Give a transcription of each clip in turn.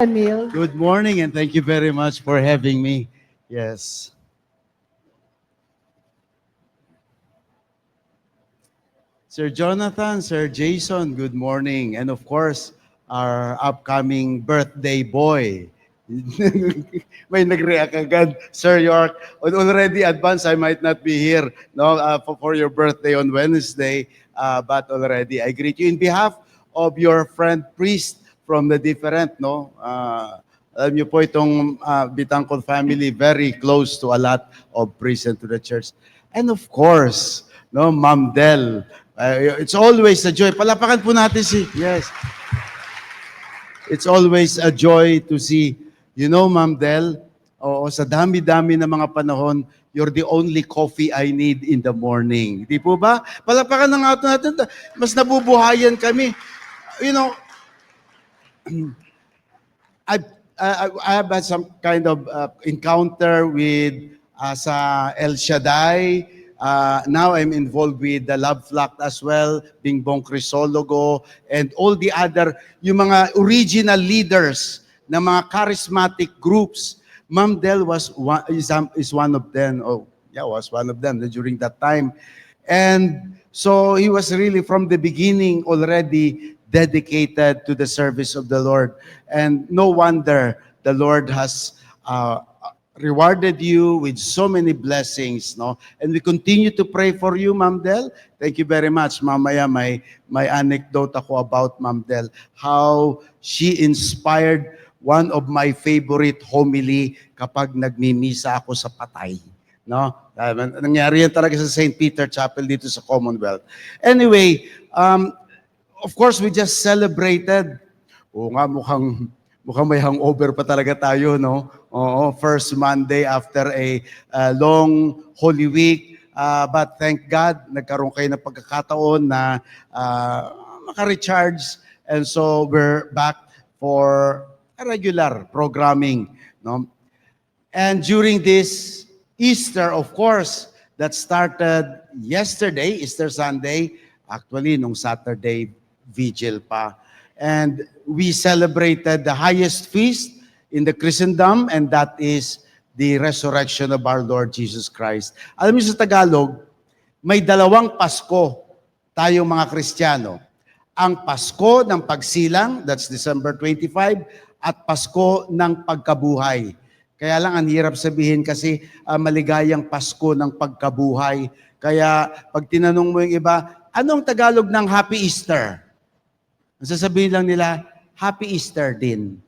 Neil. Good morning and thank you very much for having me. Yes. Sir Jonathan, Sir Jason, good morning. And of course, our upcoming birthday boy. May nag-react agad, Sir York. Already advance, I might not be here for your birthday on Wednesday, but already I greet you in behalf of your friend priest from the different, no? Alam niyo po itong Bitangkol family, very close to a lot of priests and to the church. And of course, no, Ma'am Del. It's always a joy. Palapakan po natin yes. It's always a joy to see, Ma'am Del, sa dami-dami na mga panahon, you're the only coffee I need in the morning. Di po ba? Palapakan na nga natin. Mas nabubuhayan kami. You know, I have had some kind of encounter with sa El Shaddai. Now I'm involved with the Love Flock as well, Bingbong Crisologo, and all the other, yung mga original leaders ng mga charismatic groups. Ma'am Del is one of them. Was one of them during that time. And so he was really from the beginning already dedicated to the service of the Lord. And no wonder the Lord has rewarded you with so many blessings, no? And we continue to pray for you, Ma'am Del. Thank you very much. Mamaya may anecdote ako about Ma'am Del, how she inspired one of my favorite homily kapag nagmimisa ako sa patay. No? Nangyari yan talaga sa St. Peter Chapel dito sa Commonwealth. Anyway, of course, we just celebrated. Oo nga, mukhang may hangover pa talaga tayo, no? Oo, first Monday after a long Holy Week. But thank God, nagkaroon kayo ng pagkakataon na maka-recharge. And so we're back for a regular programming, no? And during this Easter, of course, that started yesterday, Easter Sunday, actually nung Saturday vigil pa. And we celebrated the highest feast in the Christendom, and that is the resurrection of our Lord Jesus Christ. Alam niyo sa Tagalog, may dalawang Pasko tayong mga Kristiyano. Ang Pasko ng pagsilang, that's December 25, at Pasko ng pagkabuhay. Kaya lang, ang hirap sabihin kasi maligayang Pasko ng pagkabuhay. Kaya pag tinanong mo yung iba, anong Tagalog ng Happy Easter? Sasabihin lang nila, Happy Easter din.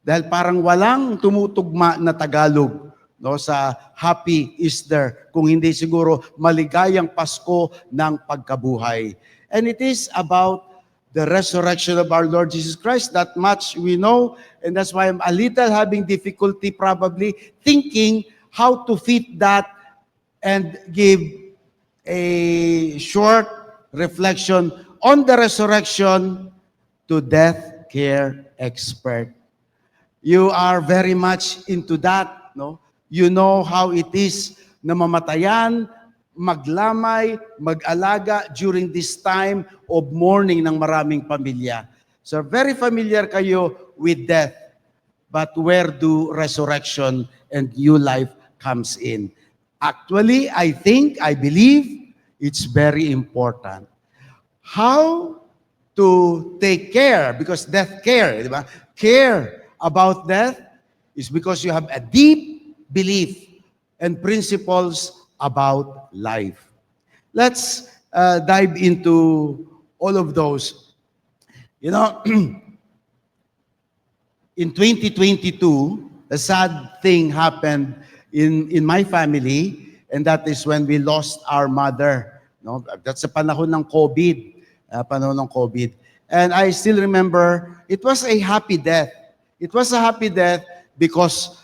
Dahil parang walang tumutugma na Tagalog, no, sa Happy Easter, kung hindi siguro maligayang Pasko ng pagkabuhay. And it is about the resurrection of our Lord Jesus Christ. That much we know, and that's why I'm a little having difficulty probably thinking how to fit that and give a short reflection on the resurrection to death care expert. You are very much into that, no? You know how it is na mamatayan, maglamay, mag-alaga during this time of mourning ng maraming pamilya. So very familiar kayo with death, but where do resurrection and new life comes in? Actually, I believe it's very important. How to take care, because death care, di ba? Care about death is because you have a deep belief and principles about life. Let's dive into all of those. You know, in 2022, a sad thing happened in my family, and that is when we lost our mother. No, that's sa panahon ng COVID. And I still remember, it was a happy death. It was a happy death because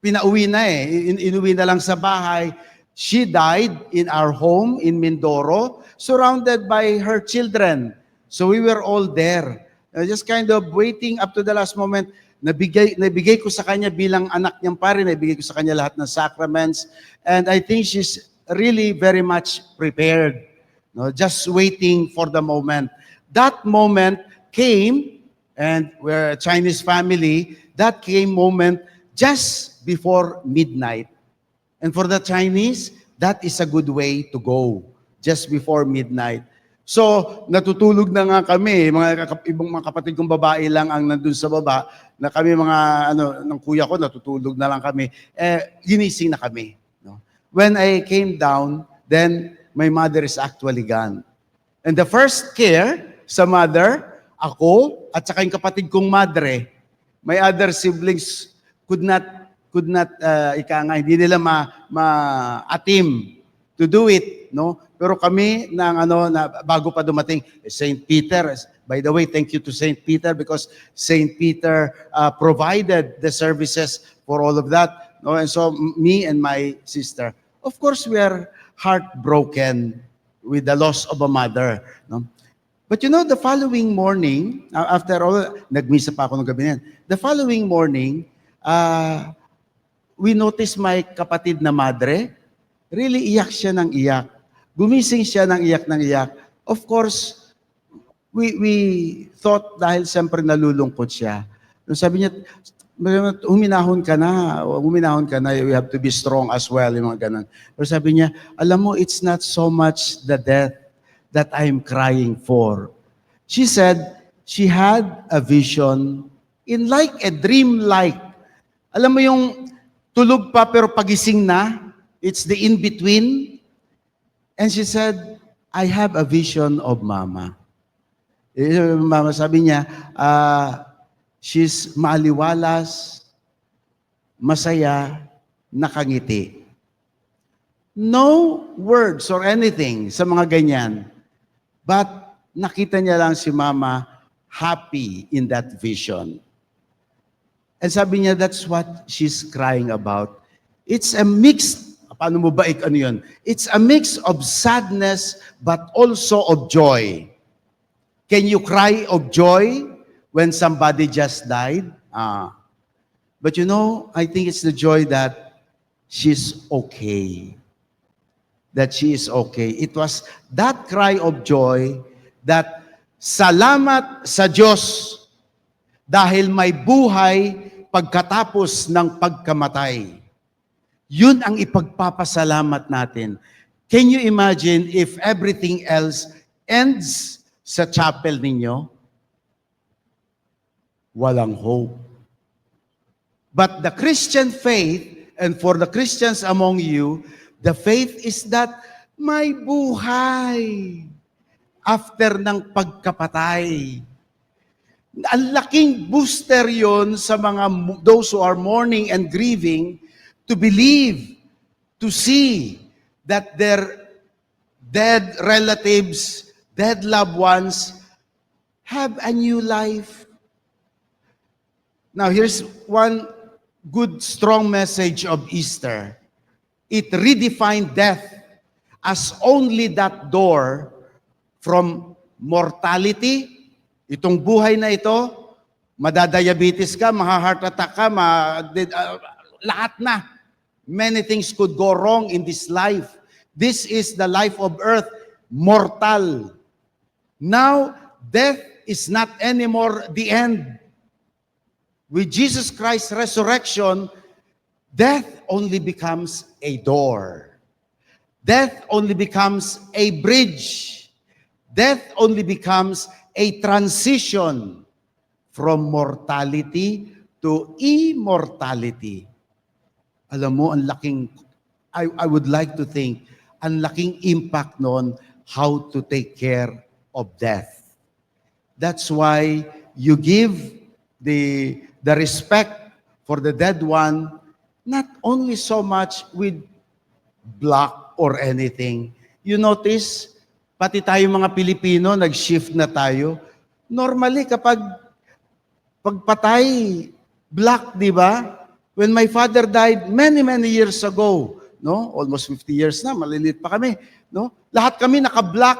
pinauwi na inuwi na lang sa bahay. She died in our home in Mindoro, surrounded by her children. So we were all there. Just kind of waiting up to the last moment. Nabigay ko sa kanya bilang anak niyang pare, nabigay ko sa kanya lahat ng sacraments. And I think she's really very much prepared. No, just waiting for the moment. That moment came and we're a Chinese family, that came moment just before midnight. And for the Chinese, that is a good way to go, just before midnight. So, natutulog na nga kami, ibang mga kapatid kong babae lang ang nandun sa baba, na kami mga, ng kuya ko, natutulog na lang kami. Ginising na kami. No? When I came down, then my mother is actually gone. And the first care sa mother, ako, at saka yung kapatid kong madre, my other siblings could not hindi nila ma-atim to do it, no? Pero kami na bago pa dumating St. Peter, by the way, thank you to St. Peter because St. Peter provided the services for all of that, no? And so me and my sister, of course we are heartbroken with the loss of a mother, no? But the following morning, after all, nagmisa pa ako ng gabi niyan. The following morning, we noticed my kapatid na madre, really iyak siya ng iyak. Gumising siya ng iyak. Of course, we thought dahil siyempre nalulungkot siya. Sabi niya, huminahon ka na, you have to be strong as well, yung mga ganun. Pero sabi niya, alam mo, it's not so much the death that I'm crying for. She said, she had a vision in like a dream-like. Alam mo yung tulog pa pero pagising na, it's the in-between. And she said, I have a vision of Mama. Mama, sabi niya, she's maaliwalas, masaya, nakangiti. No words or anything sa mga ganyan. But nakita niya lang si Mama happy in that vision. And sabi niya, that's what she's crying about. It's a mix, paano mo ba yun? It's a mix of sadness but also of joy. Can you cry of joy when somebody just died? But I think it's the joy that she's okay. That she is okay. It was that cry of joy that salamat sa Diyos dahil may buhay pagkatapos ng pagkamatay. Yun ang ipagpapasalamat natin. Can you imagine if everything else ends sa chapel ninyo? Walang hope. But the Christian faith, and for the Christians among you, the faith is that may buhay after ng pagkapatay. Ang laking booster yon sa mga those who are mourning and grieving to believe, to see that their dead relatives, dead loved ones have a new life. Now here's one good strong message of Easter. It redefined death as only that door from mortality. Itong buhay na ito, madadiabetes ka, maha-heart attack ka, lahat na. Many things could go wrong in this life. This is the life of earth, mortal. Now, death is not anymore the end. With Jesus Christ's resurrection, death only becomes a door. Death only becomes a bridge. Death only becomes a transition from mortality to immortality. Alam mo, ang laking, I would like to think, ang laking impact noon how to take care of death. That's why you give the respect for the dead one, not only so much with block or anything. You notice, pati tayo mga Pilipino, nag-shift na tayo. Normally, kapag pagpatay, black, di ba? When my father died many years ago, no? Almost 50 years na, maliliit pa kami, no? Lahat kami naka-black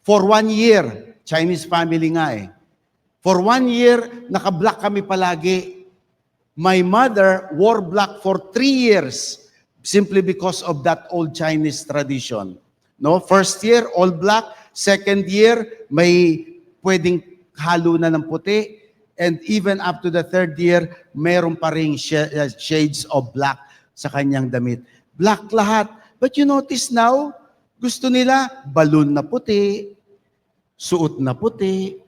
for 1 year. Chinese family nga eh. For 1 year, naka-black kami palagi. My mother wore black for 3 years simply because of that old Chinese tradition. No, first year all black, second year may pwedeng halo na ng puti, And even up to the third year, meron pa ring shades of black sa kanyang damit. Black lahat. But you notice now, gusto nila balloon na puti, suot na puti,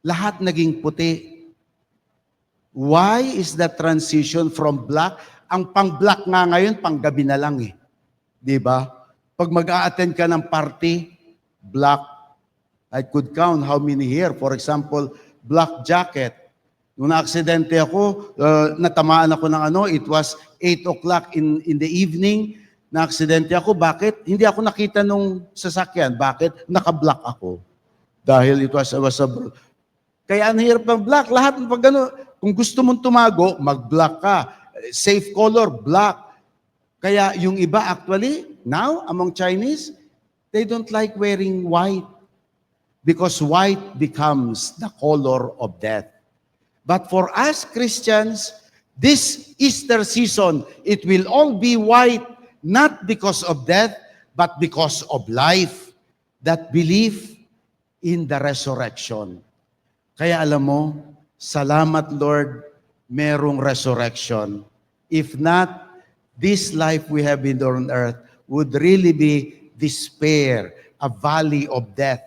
lahat naging puti. Why is that transition from black? Ang pang-black nga ngayon, pang-gabi na lang eh. Di ba? Pag mag-a-attend ka ng party, black. I could count how many here. For example, black jacket. Nung na-aksidente ako, natamaan ako ng it was 8 o'clock in the evening, na-aksidente ako. Bakit? Hindi ako nakita nung sasakyan. Bakit? Naka-black ako. Dahil I was a kaya ang hirap ng black. Lahat ng pag kung gusto mong tumago, mag-black ka. Safe color, black. Kaya yung iba actually, now, among Chinese, they don't like wearing white because white becomes the color of death. But for us Christians, this Easter season, it will all be white, not because of death, but because of life, that belief in the resurrection. Kaya alam mo, salamat Lord, merong resurrection. If not, this life we have been on earth would really be despair, a valley of death,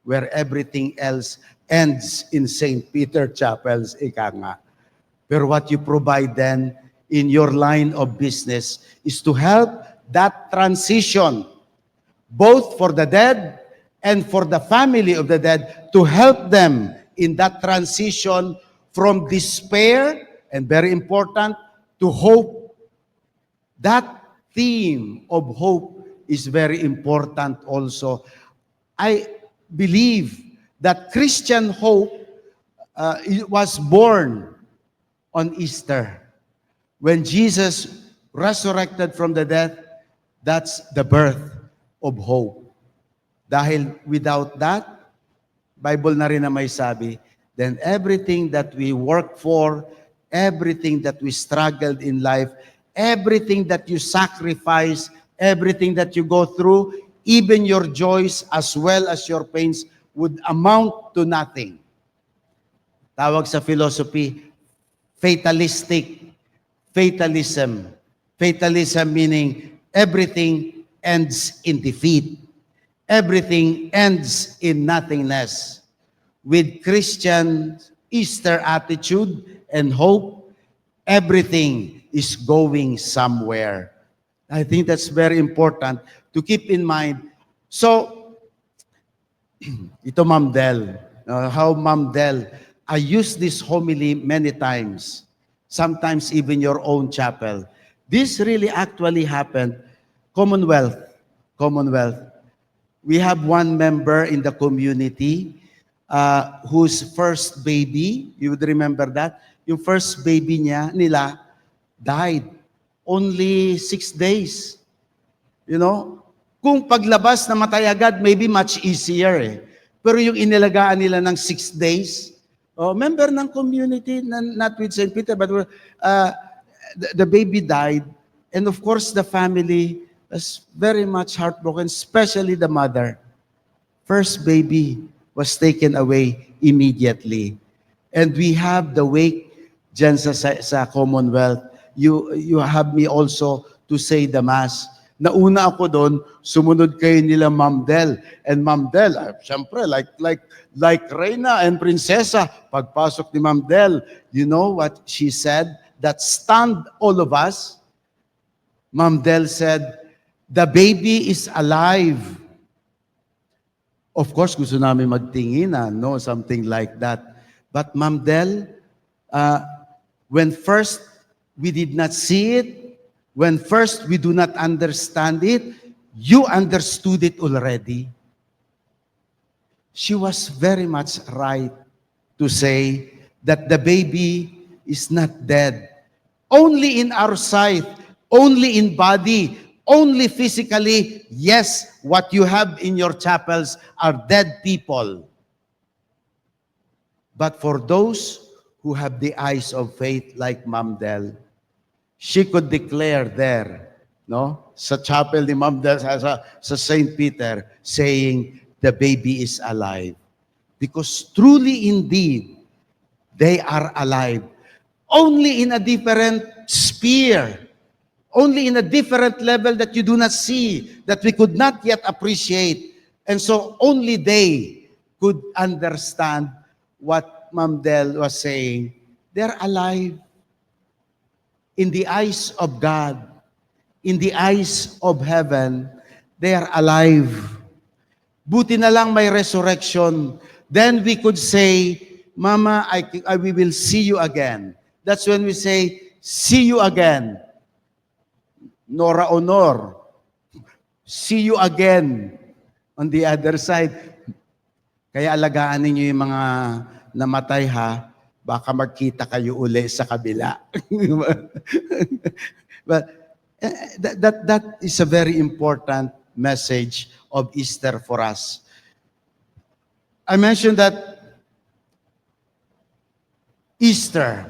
where everything else ends in St. Peter Chapels, ika nga. Pero what you provide then in your line of business is to help that transition, both for the dead and for the family of the dead, to help them in that transition from despair, and very important, to hope. That theme of hope is very important also. I believe that Christian hope was born on Easter. When Jesus resurrected from the dead, that's the birth of hope. Dahil without that, Bible na rin na may sabi, then everything that we work for, everything that we struggled in life, everything that you sacrifice, everything that you go through, even your joys as well as your pains would amount to nothing. Tawag sa philosophy, fatalistic, fatalism. Fatalism meaning everything ends in defeat. Everything ends in nothingness. With Christian Easter attitude and hope, everything is going somewhere. I think that's very important to keep in mind. So, ito Ma'am Del, how Ma'am Del, I use this homily many times, sometimes even your own chapel. This really actually happened, Commonwealth. We have one member in the community whose first baby, you would remember that, yung first baby nila died. Only 6 days. You know? Kung paglabas na matay agad, maybe much easier eh. Pero yung inilagaan nila ng 6 days, member ng community, not with St. Peter, but the baby died. And of course, the family was very much heartbroken, especially the mother. First baby was taken away immediately. And we have the wake dyan sa Commonwealth. You have me also to say the Mass. Nauna ako doon, sumunod kayo nila Ma'am Del. And Ma'am Del, syempre, like Reina and Prinsesa, pagpasok ni Ma'am Del, you know what she said? That stunned all of us. Ma'am Del said, "The baby is alive." Of course, gusto namin magtinginan, no? Something like that. But Ma'am Del, when first we did not see it, when first we do not understand it, you understood it already. She was very much right to say that the baby is not dead. Only in our sight, only in body, only physically, yes, what you have in your chapels are dead people. But for those who have the eyes of faith like Ma'am Del, she could declare there, no, sa chapel ni Ma'am Del, sa St. Peter, saying, the baby is alive. Because truly indeed, They are alive. Only in a different sphere, only in a different level that you do not see, that we could not yet appreciate. And so only they could understand what Ma'am Del was saying. They're alive in the eyes of God, in the eyes of heaven. They are alive. Buti na lang may resurrection. Then we could say, Mama, we will see you again. That's when we say, see you again. Nora Honor, see you again on the other side. Kaya alagaan ninyo yung mga namatay ha, baka magkita kayo uli sa kabila. But that is a very important message of Easter for us. I mentioned that Easter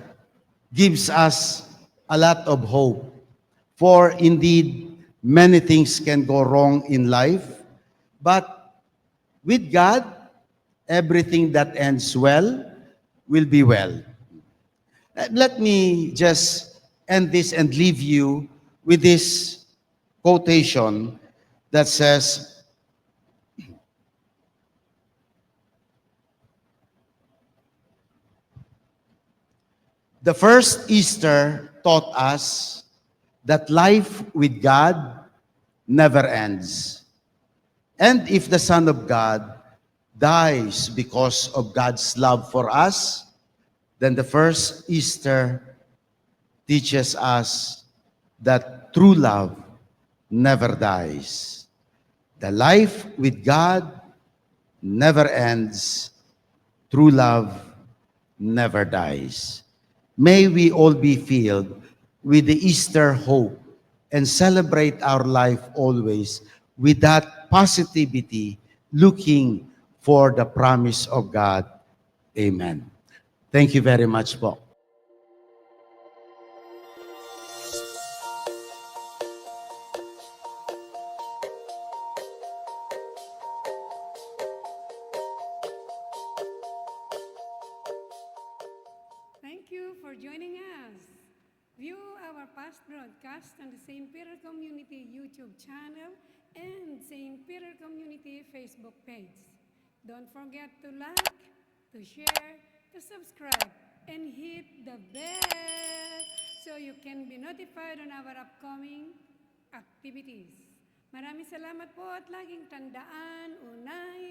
gives us a lot of hope. For indeed, many things can go wrong in life, but with God, everything that ends well will be well. Let me just end this and leave you with this quotation that says, the first Easter taught us that life with God never ends. And if the Son of God dies because of God's love for us, then the first Easter teaches us that true love never dies. The life with God never ends. True love never dies. May we all be filled with the Easter hope and celebrate our life always with that positivity, looking for the promise of God. Amen. Thank you very much po. Thank you for joining us. View our past broadcast on the St. Peter Community YouTube channel and St. Peter Community Facebook page. Don't forget to like, to share, to subscribe, and hit the bell so you can be notified on our upcoming activities. Maraming salamat po at laging tandaan, unahin